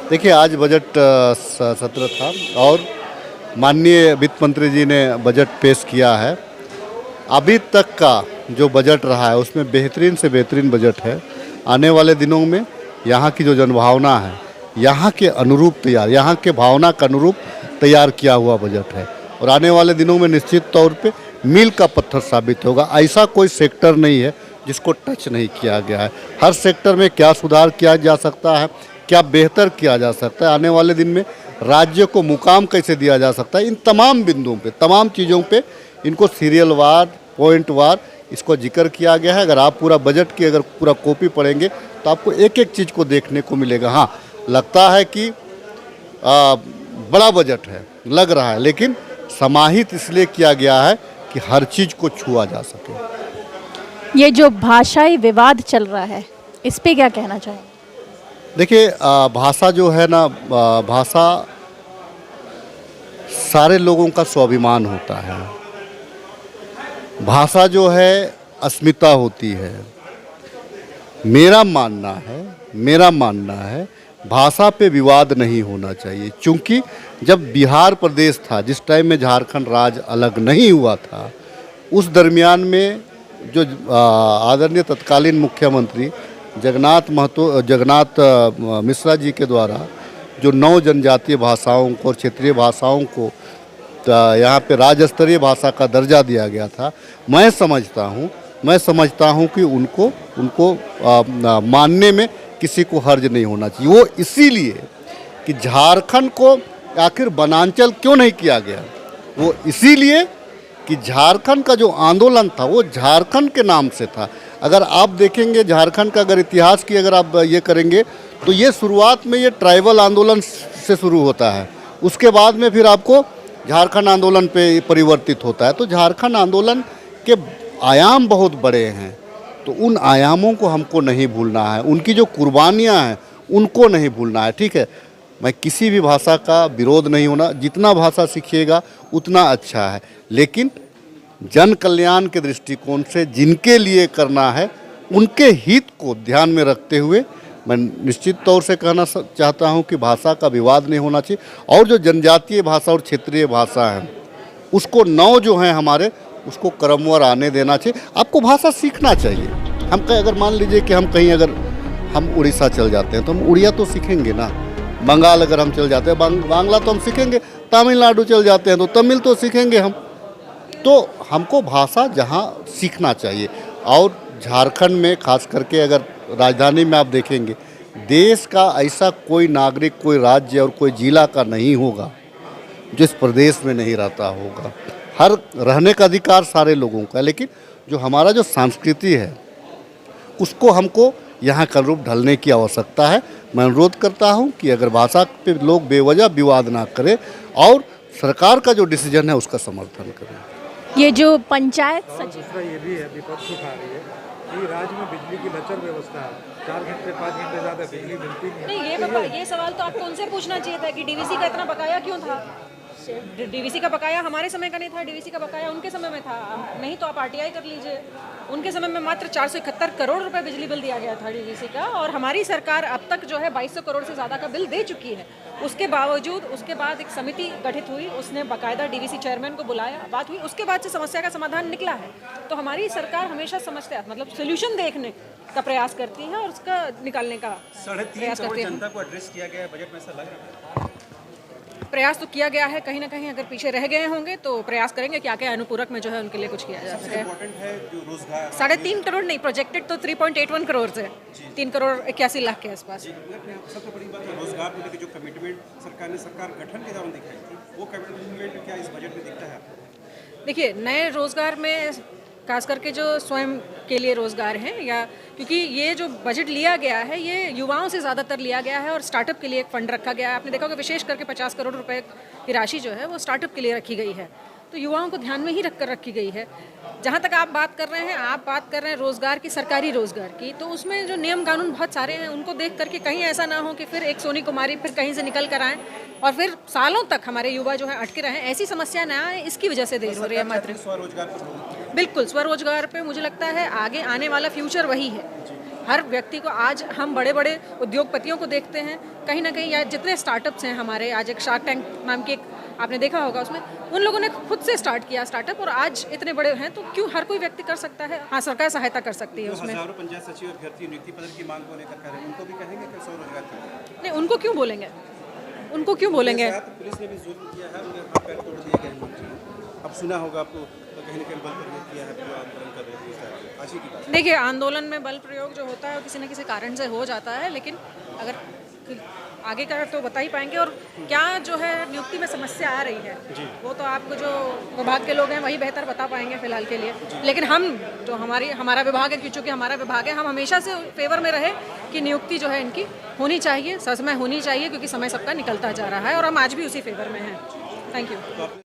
देखिए, आज बजट सत्र था और माननीय वित्त मंत्री जी ने बजट पेश किया है। अभी तक का जो बजट रहा है उसमें बेहतरीन से बेहतरीन बजट है। आने वाले दिनों में यहाँ की जो जनभावना है, यहाँ के अनुरूप तैयार, यहाँ के भावना के अनुरूप तैयार किया हुआ बजट है और आने वाले दिनों में निश्चित तौर पे मील का पत्थर साबित होगा। ऐसा कोई सेक्टर नहीं है जिसको टच नहीं किया गया है। हर सेक्टर में क्या सुधार किया जा सकता है, क्या बेहतर किया जा सकता है, आने वाले दिन में राज्य को मुकाम कैसे दिया जा सकता है, इन तमाम बिंदुओं पे, तमाम चीज़ों पे इनको सीरियल वार, पॉइंट वार इसको जिक्र किया गया है। अगर आप पूरा बजट की अगर पूरा कॉपी पढ़ेंगे तो आपको एक एक चीज़ को देखने को मिलेगा। हाँ, लगता है कि बड़ा बजट है, लग रहा है, लेकिन समाहित इसलिए किया गया है कि हर चीज़ को छुआ जा सके। ये जो भाषाई विवाद चल रहा है, इस पे क्या कहना चाहेंगे? देखिए, भाषा जो है ना, भाषा सारे लोगों का स्वाभिमान होता है। भाषा जो है अस्मिता होती है। मेरा मानना है भाषा पे विवाद नहीं होना चाहिए, क्योंकि जब बिहार प्रदेश था, जिस टाइम में झारखंड राज्य अलग नहीं हुआ था, उस दरमियान में जो आदरणीय तत्कालीन मुख्यमंत्री जगन्नाथ मिश्रा जी के द्वारा जो 9 जनजातीय भाषाओं को और क्षेत्रीय भाषाओं को यहाँ पे राज्य स्तरीय भाषा का दर्जा दिया गया था। मैं समझता हूँ कि उनको मानने में किसी को हर्ज नहीं होना चाहिए। वो इसीलिए कि झारखंड को आखिर वनांचल क्यों नहीं किया गया, वो इसीलिए कि झारखंड का जो आंदोलन था वो झारखंड के नाम से था। अगर आप देखेंगे झारखंड का अगर इतिहास की अगर आप ये करेंगे तो ये शुरुआत में ये ट्राइबल आंदोलन से शुरू होता है, उसके बाद में फिर आपको झारखंड आंदोलन पे परिवर्तित होता है। तो झारखंड आंदोलन के आयाम बहुत बड़े हैं, तो उन आयामों को हमको नहीं भूलना है, उनकी जो कुर्बानियाँ हैं उनको नहीं भूलना है। ठीक है, मैं किसी भी भाषा का विरोध नहीं होना, जितना भाषा सीखिएगा उतना अच्छा है, लेकिन जन कल्याण के दृष्टिकोण से जिनके लिए करना है उनके हित को ध्यान में रखते हुए मैं निश्चित तौर से कहना चाहता हूं कि भाषा का विवाद नहीं होना चाहिए। और जो जनजातीय भाषा और क्षेत्रीय भाषा है उसको 9 जो हैं हमारे, उसको क्रमवार आने देना चाहिए। आपको भाषा सीखना चाहिए। हम कहीं अगर मान लीजिए कि हम कहीं अगर हम उड़ीसा चल जाते हैं तो हम उड़िया तो सीखेंगे ना, बंगाल अगर हम चल जाते हैं बांग्ला तो हम सीखेंगे, तमिलनाडु चल जाते हैं तो तमिल तो सीखेंगे हम। तो हमको भाषा जहाँ सीखना चाहिए। और झारखंड में खास करके अगर राजधानी में आप देखेंगे, देश का ऐसा कोई नागरिक, कोई राज्य और कोई जिला का नहीं होगा जिस प्रदेश में नहीं रहता होगा। हर रहने का अधिकार सारे लोगों का है, लेकिन जो हमारा जो संस्कृति है उसको हमको यहाँ का रूप ढलने की आवश्यकता है। मैं अनुरोध करता हूँ कि अगर भाषा पे लोग बेवजह विवाद ना करें और सरकार का जो डिसीजन है उसका समर्थन करें। ये जो पंचायत सचिव, दूसरा ये भी है, विपक्ष उठा रही है कि राज्य में बिजली की लचर व्यवस्था है, 4 घंटे 5 घंटे ज़्यादा बिजली मिलती नहीं है। ये सवाल तो आपको उनसे पूछना चाहिए था कि डीवीसी का इतना बकाया क्यों था। डीवीसी का बकाया हमारे समय का नहीं था, डीवीसी का बकाया उनके समय में था। नहीं तो आप आरटीआई कर लीजिए, उनके समय में मात्र 471 करोड़ रुपए बिजली बिल दिया गया था डीवीसी का, और हमारी सरकार अब तक जो है 2200 करोड़ से ज़्यादा का बिल दे चुकी है। उसके बावजूद उसके बाद एक समिति गठित हुई, उसने बाकायदा डीवीसी चेयरमैन को बुलाया, बात हुई, उसके बाद से समस्या का समाधान निकला है। तो हमारी सरकार हमेशा समस्या मतलब सोल्यूशन देखने का प्रयास करती है और उसका निकालने का प्रयास करती है। जनता को एड्रेस किया गया है बजट में, ऐसा लग रहा है। प्रयास तो किया गया है, कहीं ना कहीं अगर पीछे रह गए होंगे तो प्रयास करेंगे क्या क्या अनुपूरक में जो है उनके लिए कुछ किया जा सके। इम्पोर्टेंट है जो रोजगार 3.5 करोड़ नहीं, प्रोजेक्टेड तो 3.81 करोड़ से 3 करोड़ 81 लाख के आसपास। सबसे बड़ी बात है रोजगार को लेकर जो कमिटमेंट सरकार गठन के दौरान दिखाई थी, वो कमिटमेंट क्या इस बजट में दिखता है आपको? देखिए, नए रोजगार में खास करके जो स्वयं के लिए रोजगार हैं, या क्योंकि ये जो बजट लिया गया है ये युवाओं से ज़्यादातर लिया गया है और स्टार्टअप के लिए एक फ़ंड रखा गया है। आपने देखा होगा विशेष करके 50 करोड़ रुपए की राशि जो है वो स्टार्टअप के लिए रखी गई है, तो युवाओं को ध्यान में ही रखकर रखी गई है। जहाँ तक आप बात कर रहे हैं रोज़गार की, सरकारी रोज़गार की, तो उसमें जो नियम कानून बहुत सारे हैं, उनको देख करके कहीं ऐसा ना हो कि फिर एक सोनी कुमारी फिर कहीं से निकल कर आएँ और फिर सालों तक हमारे युवा जो है अटके रहें, ऐसी समस्या ना आए, इसकी वजह से देर हो रही है। मात्र स्वरोजगार पर बिल्कुल स्वरोजगार पे मुझे लगता है आगे आने वाला फ्यूचर वही है, हर व्यक्ति को, आज हम बड़े बड़े उद्योगपतियों को देखते हैं कहीं ना कहीं, या जितने स्टार्टअप्स हैं हमारे, आज एक शार्क टैंक नाम की एक आपने देखा होगा, उसमें उन लोगों ने खुद से स्टार्ट किया स्टार्टअप और आज इतने बड़े हैं, तो क्यों हर कोई व्यक्ति कर सकता है? हाँ, सरकार सहायता कर सकती है जो उसमें। हजारों पंचायत सचिव अभ्यर्थी नियुक्ति पत्र की मांग को लेकर कह रहे हैं, उनको भी कहेंगे कि स्वरोजगार करें? नहीं, उनको क्यों बोलेंगे, उनको क्यों बोलेंगे? पुलिस ने भी जुल्म किया है, उन्हें हाथ पैर तोड़ दिए गए हैं। अब सुना होगा आपको, तो कहीं ना कहीं बल प्रयोग किया है, जो आंदोलन कर रहे थे, आशी की बात। देखिए, आंदोलन में बल प्रयोग जो होता है वो किसी न किसी कारण से हो जाता है, लेकिन अगर आगे का तो बता ही पाएंगे। और क्या जो है नियुक्ति में समस्या आ रही है, वो तो आपको जो विभाग के लोग हैं वही बेहतर बता पाएंगे फिलहाल के लिए। लेकिन हम जो हमारा विभाग है, चूँकि हमारा विभाग है, हम हमेशा से फेवर में रहे कि नियुक्ति जो है इनकी होनी चाहिए, समय होनी चाहिए, क्योंकि समय सबका निकलता जा रहा है और हम आज भी उसी फेवर में हैं। Thank you.